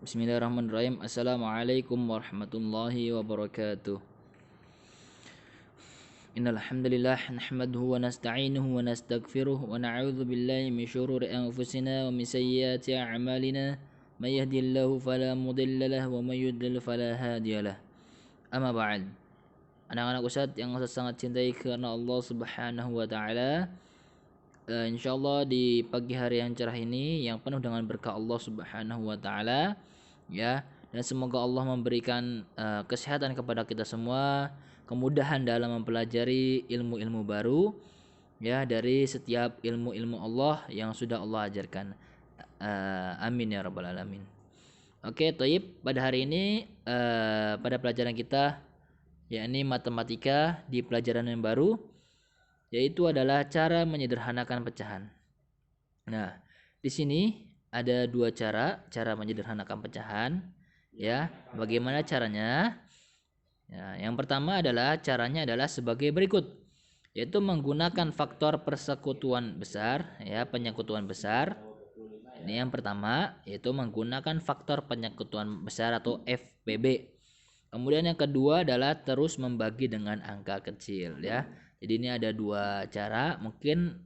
Bismillahirrahmanirrahim. Assalamualaikum warahmatullahi wabarakatuh. Innal hamdalillah nahmaduhu wa nasta'inuhu wa nastaghfiruh wa na'udzu billahi min shururi anfusina wa min sayyiati a'malina. May yahdihillahu fala mudilla lahu wa may yudlil fala hadiyalah. Amma ba'd. Anak-anak Ustaz yang saya sangat cintai karena Allah Subhanahu wa taala. Insyaallah di pagi hari yang cerah ini yang penuh dengan berkah Allah Subhanahu wa taala, ya, dan semoga Allah memberikan kesehatan kepada kita semua, kemudahan dalam mempelajari ilmu-ilmu baru, ya, dari setiap ilmu-ilmu Allah yang sudah Allah ajarkan. Amin ya rabbal alamin. Oke, Toyib, pada hari ini pada pelajaran kita yakni matematika di pelajaran yang baru, yaitu adalah cara menyederhanakan pecahan. Nah, di sini ada dua cara menyederhanakan pecahan, ya. Bagaimana caranya? Ya, yang pertama caranya adalah sebagai berikut, yaitu menggunakan faktor persekutuan besar, ya, penyekutuan besar. Ini yang pertama, yaitu menggunakan faktor penyekutuan besar atau FPB. Kemudian yang kedua adalah terus membagi dengan angka kecil, ya. Jadi ini ada dua cara. Mungkin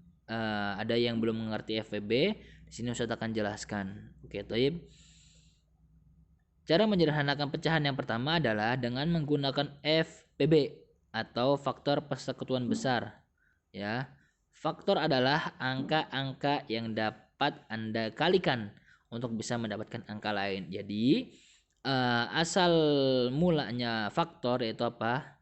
ada yang belum mengerti FPB. Di sini Ustaz akan jelaskan. Oke, Taib. Cara menyederhanakan pecahan yang pertama adalah dengan menggunakan FPB atau faktor persekutuan besar. Ya, faktor adalah angka-angka yang dapat Anda kalikan untuk bisa mendapatkan angka lain. Jadi asal mulanya faktor yaitu apa?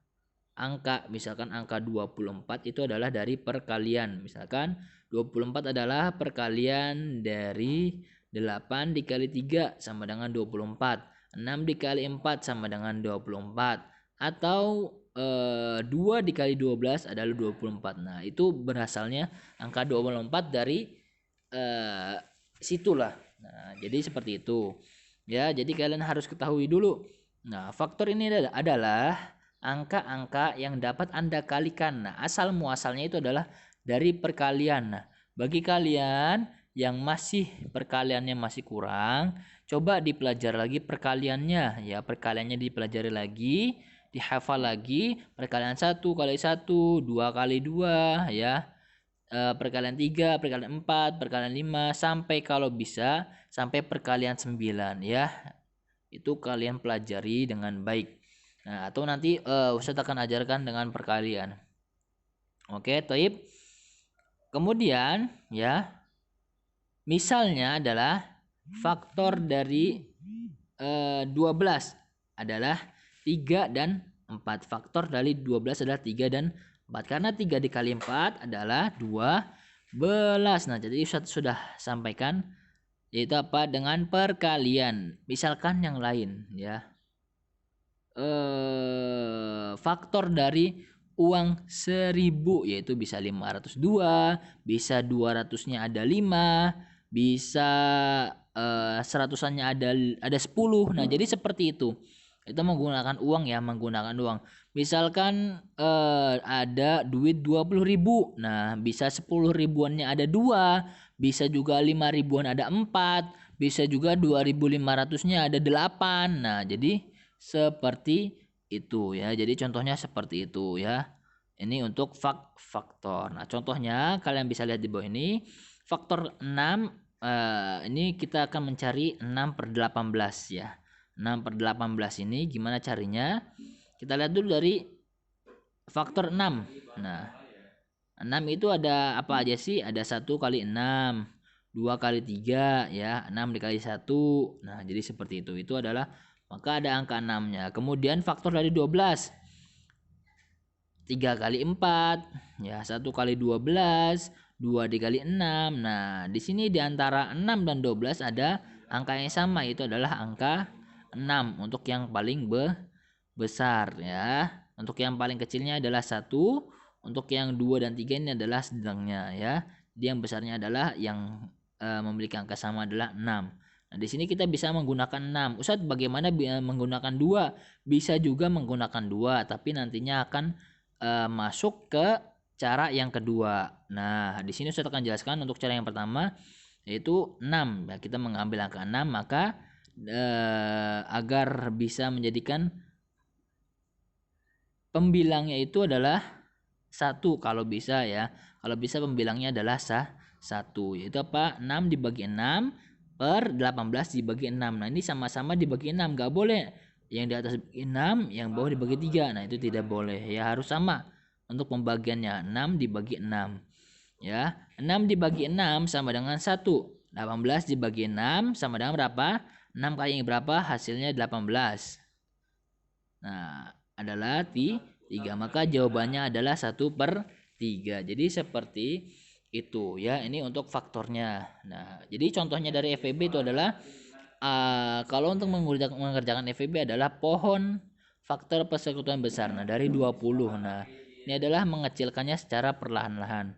Angka, misalkan angka 24 itu adalah dari perkalian. Misalkan 24 adalah perkalian dari 8 dikali 3 sama dengan 24. 6 dikali 4 sama dengan 24. Atau 2 dikali 12 adalah 24. Nah, itu berasalnya angka 24 dari situlah. Nah, jadi seperti itu. Ya, jadi kalian harus ketahui dulu. Nah, faktor ini adalah angka-angka yang dapat Anda kalikan. Nah, asal muasalnya itu adalah dari perkalian. Nah, bagi kalian yang masih perkaliannya masih kurang, coba dipelajari lagi perkaliannya, ya, perkaliannya dipelajari lagi, dihafal lagi, perkalian 1 kali 1, 2 kali 2, ya. Perkalian 3, perkalian 4, perkalian 5, sampai kalau bisa sampai perkalian 9, ya. Itu kalian pelajari dengan baik. Nah, atau nanti Ustadz akan ajarkan dengan perkalian. Oke, Toib. Kemudian, ya, misalnya adalah faktor dari 12 adalah 3 dan 4. Faktor dari 12 adalah 3 dan 4. Karena 3 dikali 4 adalah 12. Nah, jadi Ustadz sudah sampaikan yaitu apa? Dengan perkalian. Misalkan yang lain, ya. Faktor dari uang 1000 yaitu bisa 502, bisa 200-nya ada 5, bisa 100-annya ada 10. Nah, jadi seperti itu. Itu menggunakan uang, ya, menggunakan uang. Misalkan ada duit 20.000. Nah, bisa 10 ribuannya ada 2, bisa juga 5 ribuan ada 4, bisa juga 2.500-nya ada 8. Nah, jadi seperti itu, ya. Jadi contohnya seperti itu, ya. Ini untuk faktor. Nah, contohnya kalian bisa lihat di bawah ini. Faktor 6, ini kita akan mencari 6 per 18, ya. 6 per 18 ini gimana carinya? Kita lihat dulu dari faktor 6. Nah, 6 itu ada apa aja sih? Ada 1 kali 6, 2 kali 3, ya. 6 dikali 1. Nah, jadi seperti itu. Itu adalah, maka ada angka 6-nya. Kemudian faktor dari 12. 3 kali 4, ya, 1 kali 12, 2 dikali 6. Nah, di sini di antara 6 dan 12 ada angka yang sama, itu adalah angka 6 untuk yang paling besar, ya. Untuk yang paling kecilnya adalah 1, untuk yang 2 dan 3 ini adalah sedangnya, ya. Jadi yang besarnya adalah yang memiliki angka sama adalah 6. Nah, di sini kita bisa menggunakan 6. Ustadz, bagaimana menggunakan 2? Bisa juga menggunakan 2, tapi nantinya akan masuk ke cara yang kedua. Nah, di sini Ustadz akan jelaskan untuk cara yang pertama yaitu 6. Nah, kita mengambil angka 6, maka agar bisa menjadikan pembilangnya itu adalah 1 kalau bisa ya. Kalau bisa pembilangnya adalah 1, yaitu apa? 6 dibagi 6 per 18 dibagi 6. Nah, ini sama-sama dibagi 6, nggak boleh yang di atas dibagi 6, yang bawah dibagi 3. Nah, itu tidak boleh. Ya harus sama untuk pembagiannya, 6 dibagi 6. Ya, 6 dibagi 6 sama dengan 1. 18 dibagi 6 sama dengan berapa? 6 kali berapa? Hasilnya 18. Nah, adalah 3. Maka jawabannya adalah 1/3. Jadi seperti itu ya. Ini untuk faktornya. Nah, jadi contohnya dari FEB itu adalah kalau untuk mengerjakan FEB adalah pohon faktor persekutuan besar. Nah, dari 20. Nah, ini adalah mengecilkannya secara perlahan-lahan.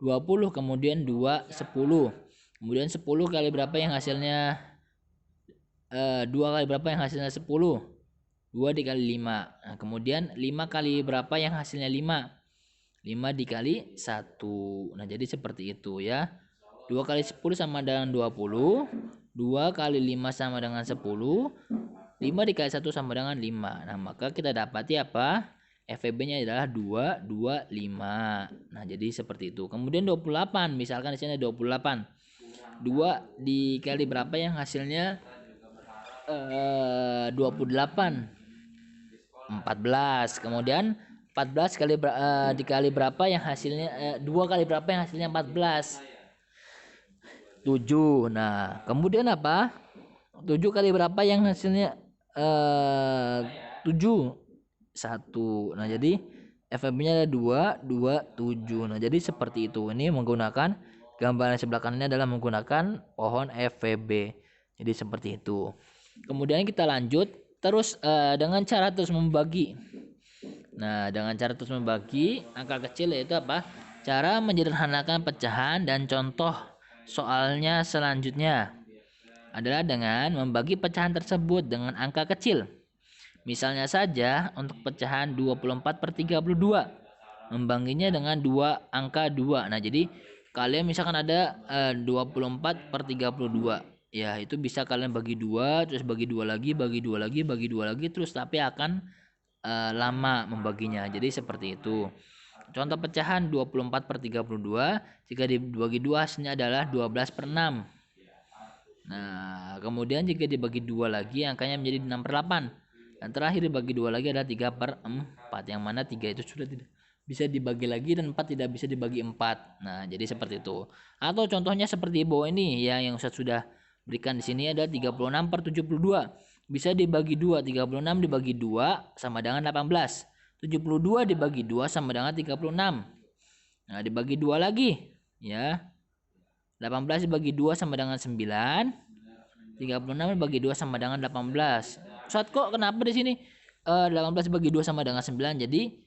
20 kemudian 2 10. Kemudian 10 kali berapa yang hasilnya 2 kali berapa yang hasilnya 10? 2 dikali 5. Nah, kemudian 5 kali berapa yang hasilnya 5? 5 dikali 1. Nah, jadi seperti itu ya. 2 kali 10 sama dengan 20. 2 kali 5 sama dengan 10. 5 dikali 1 sama dengan 5. Nah, maka kita dapati apa? FEB-nya adalah 2, 2, 5. Nah, jadi seperti itu. Kemudian 28. Misalkan di sini 28. 2 dikali berapa yang hasilnya 28? 14. Kemudian 14 kali dikali berapa yang hasilnya 2 kali berapa yang hasilnya 14? 7. Nah, kemudian apa? 7 kali berapa yang hasilnya 7? 1. Nah, jadi FEB-nya ada 2, 2, 7. Nah, jadi seperti itu. Ini menggunakan gambaran sebelah kanannya adalah menggunakan pohon FEB. Jadi seperti itu. Kemudian kita lanjut terus dengan cara terus membagi. Nah, dengan cara terus membagi angka kecil yaitu apa? Cara menyederhanakan pecahan dan contoh soalnya selanjutnya adalah dengan membagi pecahan tersebut dengan angka kecil. Misalnya saja untuk pecahan 24/32 membaginya dengan angka 2. Nah, jadi kalian misalkan ada 24/32. Ya, itu bisa kalian bagi 2, terus bagi 2 lagi, bagi 2 lagi, bagi 2 lagi, terus tapi akan lama membaginya. Jadi seperti itu. Contoh pecahan 24/32 jika dibagi 2 hasilnya adalah 12/6. Nah, kemudian jika dibagi 2 lagi angkanya menjadi 6/8. Dan terakhir dibagi 2 lagi adalah 3/4. Yang mana 3 itu sudah tidak bisa dibagi lagi dan 4 tidak bisa dibagi 4. Nah, jadi seperti itu. Atau contohnya seperti bawah ini ya, yang Ustaz sudah berikan di sini ada 36/72. Bisa dibagi 2. 36 dibagi 2 sama dengan 18. 72 dibagi 2 sama dengan 36. Nah, dibagi 2 lagi ya. 18 dibagi 2 sama dengan 9. 36 dibagi 2 sama dengan 18. Ustaz, kok kenapa di sini 18 dibagi 2 sama dengan 9? Jadi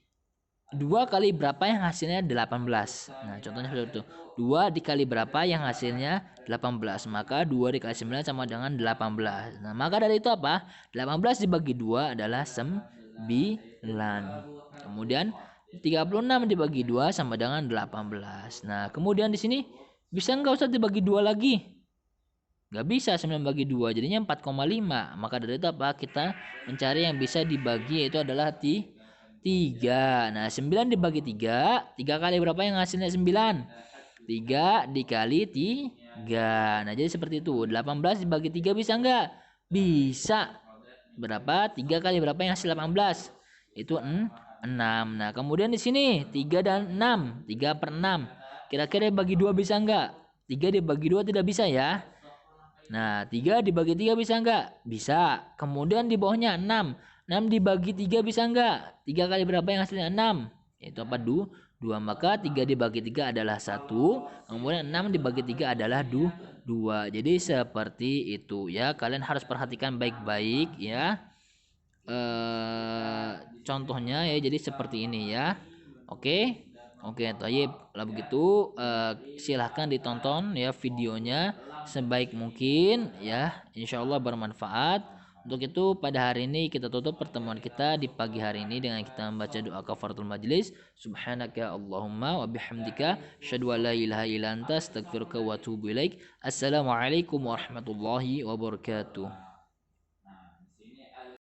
2 kali berapa yang hasilnya 18. Nah, contohnya seperti itu. 2 dikali berapa yang hasilnya 18. Maka 2 dikali 9 sama dengan 18. Nah, maka dari itu apa? 18 dibagi 2 adalah 9. Kemudian 36 dibagi 2 sama dengan 18. Nah, kemudian di sini bisa nggak usah dibagi 2 lagi? Nggak bisa, 9 bagi 2 jadinya 4,5. Maka dari itu apa? Kita mencari yang bisa dibagi, yaitu adalah 3. Nah, 9 dibagi 3. 3 kali berapa yang hasilnya 9? 3 dikali 3. Nah, jadi seperti itu. 18 dibagi 3 bisa nggak? Bisa. Berapa? 3 kali berapa yang hasil 18? Itu 6. Nah, kemudian di sini 3 dan 6. 3/6. Kira-kira dibagi 2 bisa nggak? 3 dibagi 2 tidak bisa ya. Nah, 3 dibagi 3 bisa nggak? Bisa. Kemudian di bawahnya 6. 6 dibagi 3 bisa nggak? 3 kali berapa yang hasilnya 6? Itu apa? 2. Maka 3 dibagi 3 adalah 1. Kemudian 6 dibagi 3 adalah 2. Jadi seperti itu ya. Kalian harus perhatikan baik-baik ya. Contohnya ya, jadi seperti ini ya. Oke. Oke, Tayyib. Lah begitu silahkan ditonton ya videonya sebaik mungkin ya. Insyaallah bermanfaat. Untuk itu pada hari ini kita tutup pertemuan kita di pagi hari ini dengan kita membaca doa kafaratul majlis. Subhanaka Allahumma wa bihamdika asyhadu an la ilaha illa anta astaghfiruka wa atubu ilaik. Assalamualaikum warahmatullahi wabarakatuh.